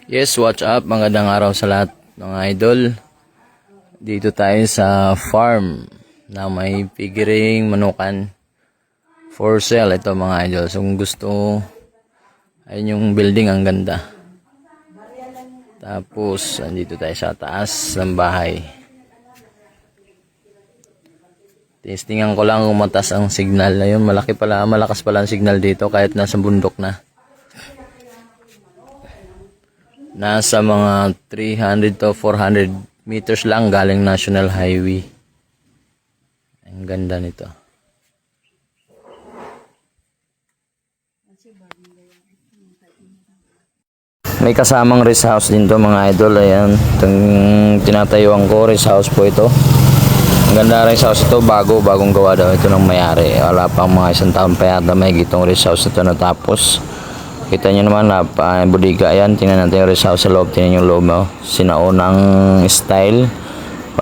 Yes, what's up? Magandang araw sa lahat mga idol. Dito tayo sa farm na may pigiring manukan for sale. Ito mga idol. So kung gusto, ayun yung building, ang ganda. Tapos, andito tayo sa taas ng bahay. Testingan ko lang kung matas ang signal. Ayun, malakas pala ang signal dito kahit nasa bundok na. Nasa mga 300 to 400 meters lang galing National Highway. Ang ganda nito. May kasamang rest house din to mga idol. Ayan, itong tinatayuan ko, rest house po ito. Ang ganda rest house ito, bagong gawa daw ito ng may-ari. Wala pang mga isang taon pa yata may gitong rest house ito natapos. Kita nyo naman na bodega yan. Tingnan natin yung rest house sa loob. Tingnan yung loob mo. Sinaunang style.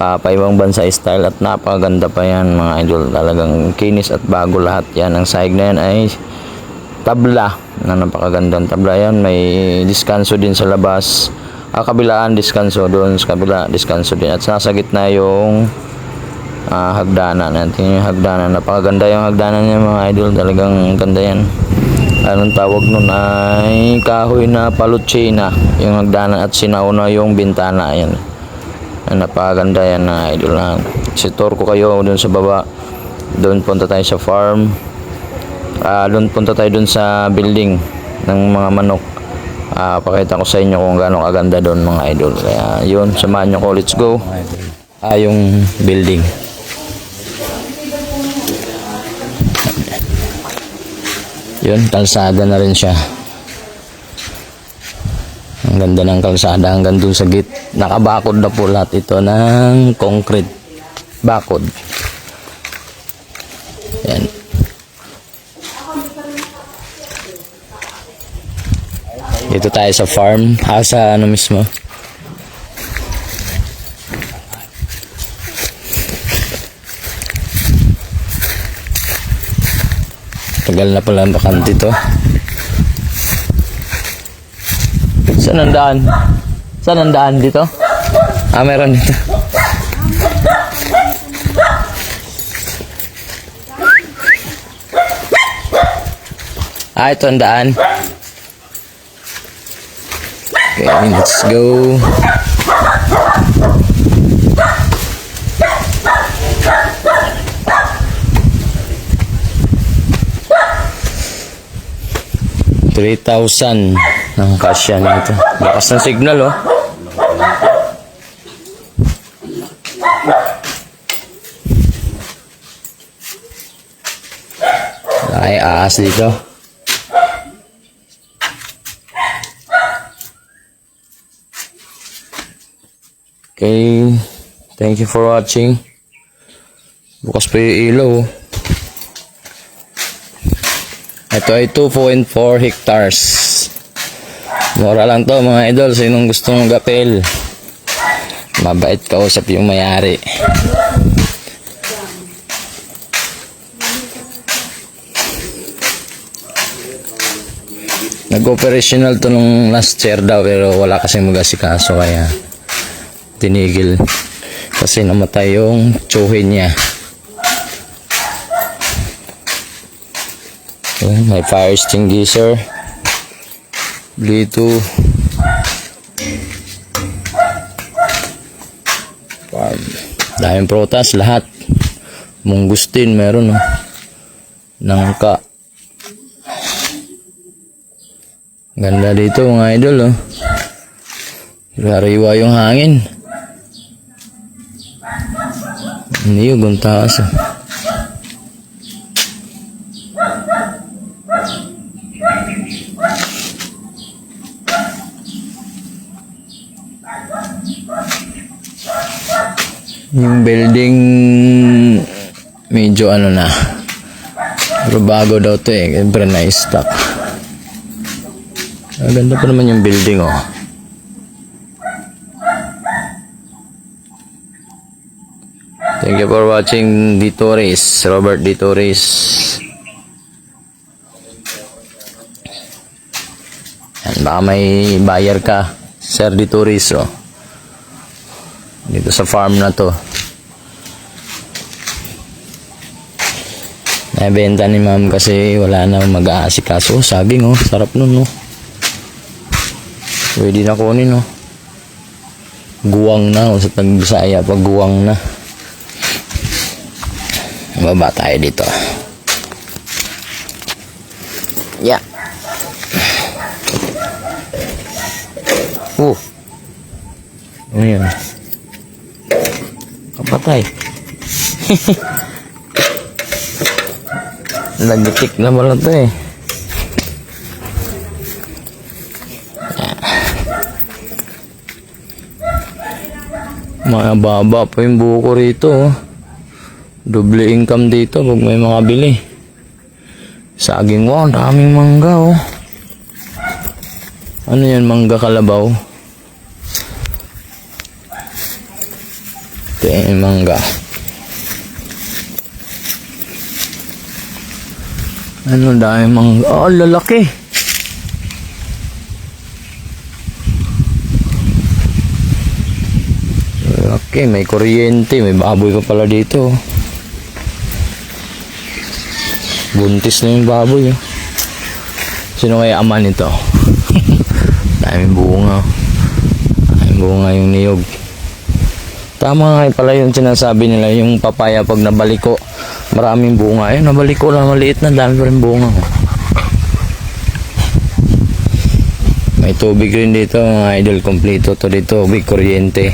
Paibang bansa style. At napakaganda pa yan mga idol. Talagang kinis at bago lahat yan. Ang sahig na yan ay tabla. Na napakagandang tabla yan. May diskanso din sa labas. Kabilaan diskanso. Doon sa kabila diskanso din. At nasa gitna yung hagdanan. Tingnan yung hagdanan. Napakaganda yung hagdanan niya mga idol. Talagang ganda yan. Anong tawag nun ay kahoy na palutsina yung hagdanan at sinauna yung bintana. Ayan, napakaganda yan na idol na. Sitor ko kayo dun sa baba. Doon punta tayo sa farm. Doon punta tayo dun sa building ng mga manok. Pakita ko sa inyo kung gaano kaganda doon mga idol. Kaya yun, samahan nyo ko, let's go. Yung building. Yun, kalsada na rin siya. Ang ganda ng kalsada hanggang dun sa gate. Nakabakod na po lahat ito ng concrete. Bakod. Yan. Dito tayo sa farm. Sa ano mismo? Tagal na pala ang bakante to. Saan ang daan? Saan ang daan dito? Meron dito. Ito ang daan. Okay, let's go. $3,000 ng kasya nito. Lakas ng signal, oh. Ay, ahas dito. Okay. Thank you for watching. Bukas pa yung ilaw, oh. Ito ay 2.4 hectares. Mura lang to mga idol. Sinong gustong gapel, mabait kausap yung may-ari. Nag-operational to nung last year daw, pero wala kasing mag-asikaso kaya tinigil. Kasi namatay yung tsuhin niya. May fire extinguisher, dito farm. Daming prutas lahat. Mungustin meron, oh. Nangka. Ganda dito mga idol, oh. Rariwa yung hangin. Niyog ang taas, oh. Yung building medyo ano na, pero bago daw to eh, siyempre na-stock. Ganda pa naman yung building, oh. Thank you for watching D. Torres, Robert D. Torres. Baka may buyer ka Sir Di Turizo. Dito sa farm na to. Nabenta ni ma'am kasi wala na mag-aasikaso. Saging oh, sarap nun no. Pwede na kunin oh. Guwang na oh, sa Tagbisaya pag guwang na. Baba tayo dito. Yeah. Oh. Ano yan? Kapatay. Nagitik na pala ito eh. Mababa pa yung buko rito oh. Double income dito pag may makabili. Saging wow, daming mangga oh. Ano yan, mangga kalabaw? Ito yung mangga. Ano dahil mangga? Oh, lalaki. Lalaki, may kuryente, may baboy pa pala dito. Buntis na yung baboy. Sino kaya ama nito? Daming bunga. Daming bunga yung niyog. Tama nga pala yung sinasabi nila, yung papaya pag nabaliko, maraming bunga. Ayun, nabaliko lang, maliit na, dami pa rin bunga. May tubig rin dito, mga idol. Kompleto to dito. Tubig, kuryente.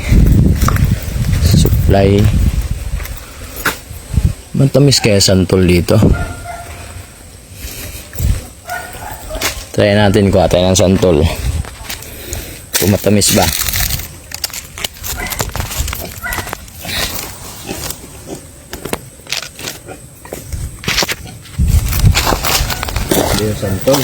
Supply. Matamis kaya santol dito. Try natin kuha tayo ng santol. Kung matamis ba. Ito yung santol.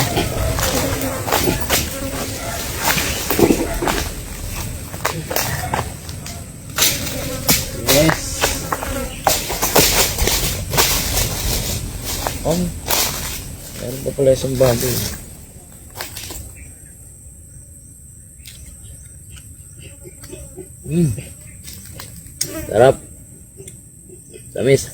Yes. Meron pa pala isang baboy. Sarap. Tamis.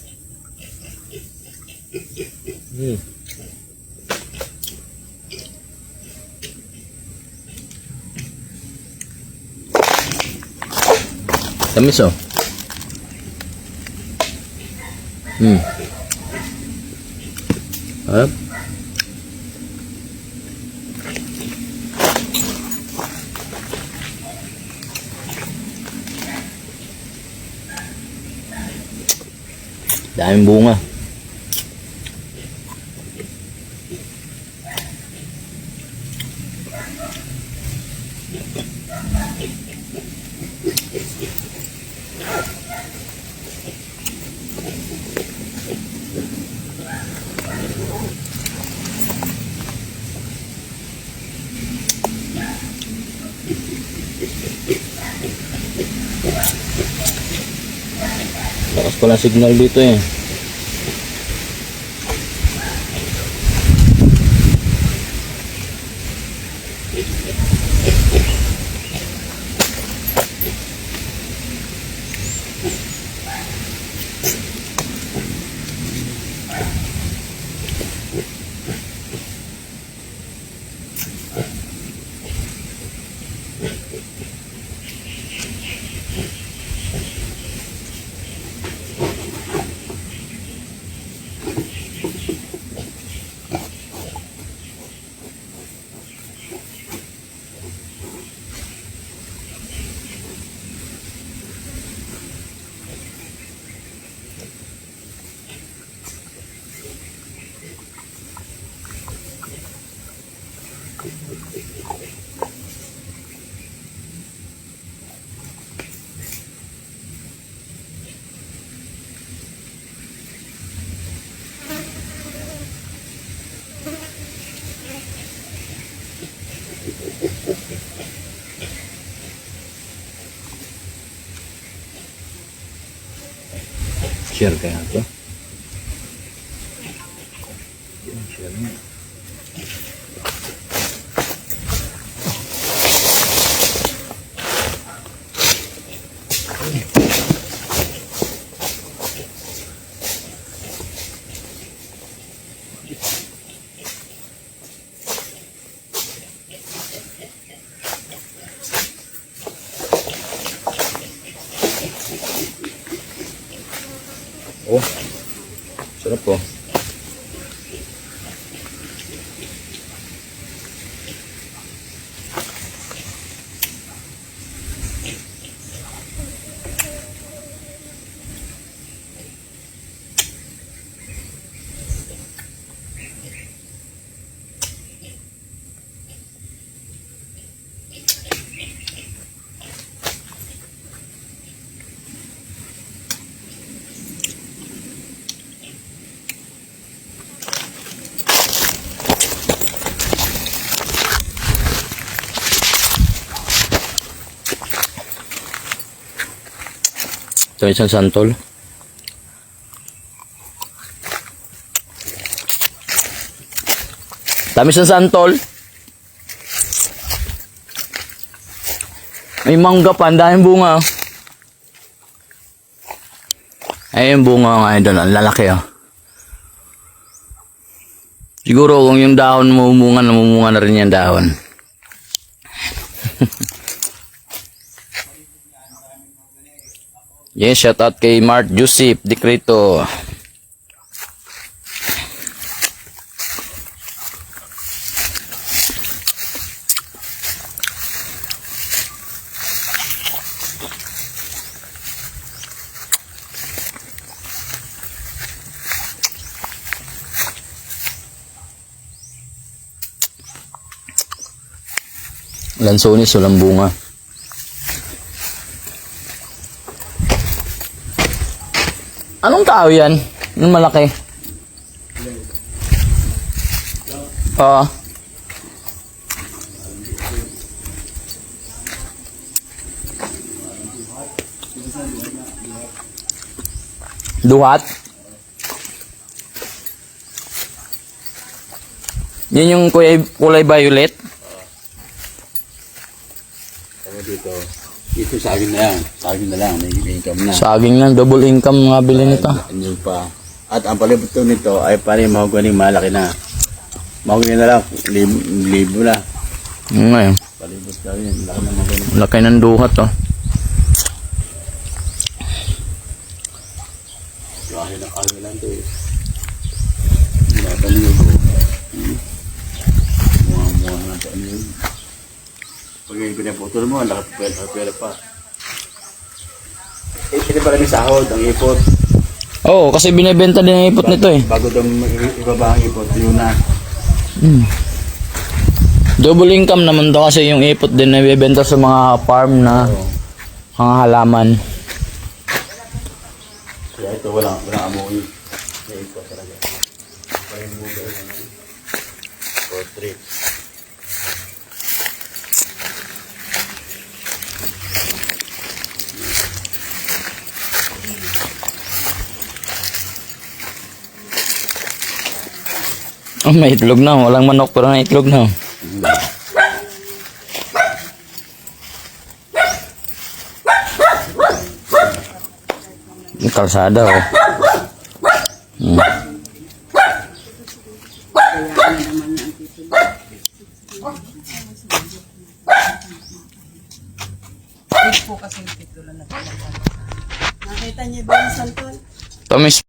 Tamis oh. Sarap. Daming bunga. Lakas pala signal dito eh. Share kaya ito? Share niya. Oh, sarap po. Ito isang santol. Tamis ng santol. May mangga pa, ang daming bunga. Ayun yung bunga nga doon, ang lalaki oh. Siguro kung yung dahon namumunga na rin yung dahon. Yes, shout out kay Mart Joseph Decreto. Lansones, walang bunga. Anong tao yan? Yung malaki? Oo. Duhat? Yan yung kulay violet? Dito sa akin na yan. Sa akin na lang. May income na. Saging lang, double income nga bilhin nito. Ano pa. At ang palibot nito ay parang mahogany malaki na. Mahogany na lang. Libo na. Ngayon, Palibot na rin. Laki na mahogany. laki ng duhat oh. Kahit na kami lang ito eh. Nakalibo. Muha na ito. Ano yun? Pag yung pinaputol mo, pwede pa. Eh, hindi pala may sahod, ang ipot. Oo, kasi binibenta din ang ipot nito eh. Bago daw ibaba ang ipot, yun na. Double income naman to kasi yung ipot din na ibibenta sa mga farm na mga halaman. Kaya ito, walang amoy. May ipot talaga. Parang mo ba yun? 4-3. Oh, may itlog na. Walang manok pero may itlog na. Yung kalsada oh. Po kasi yung titulo na talaga. Nakita niyo ba yung santol? Tamis.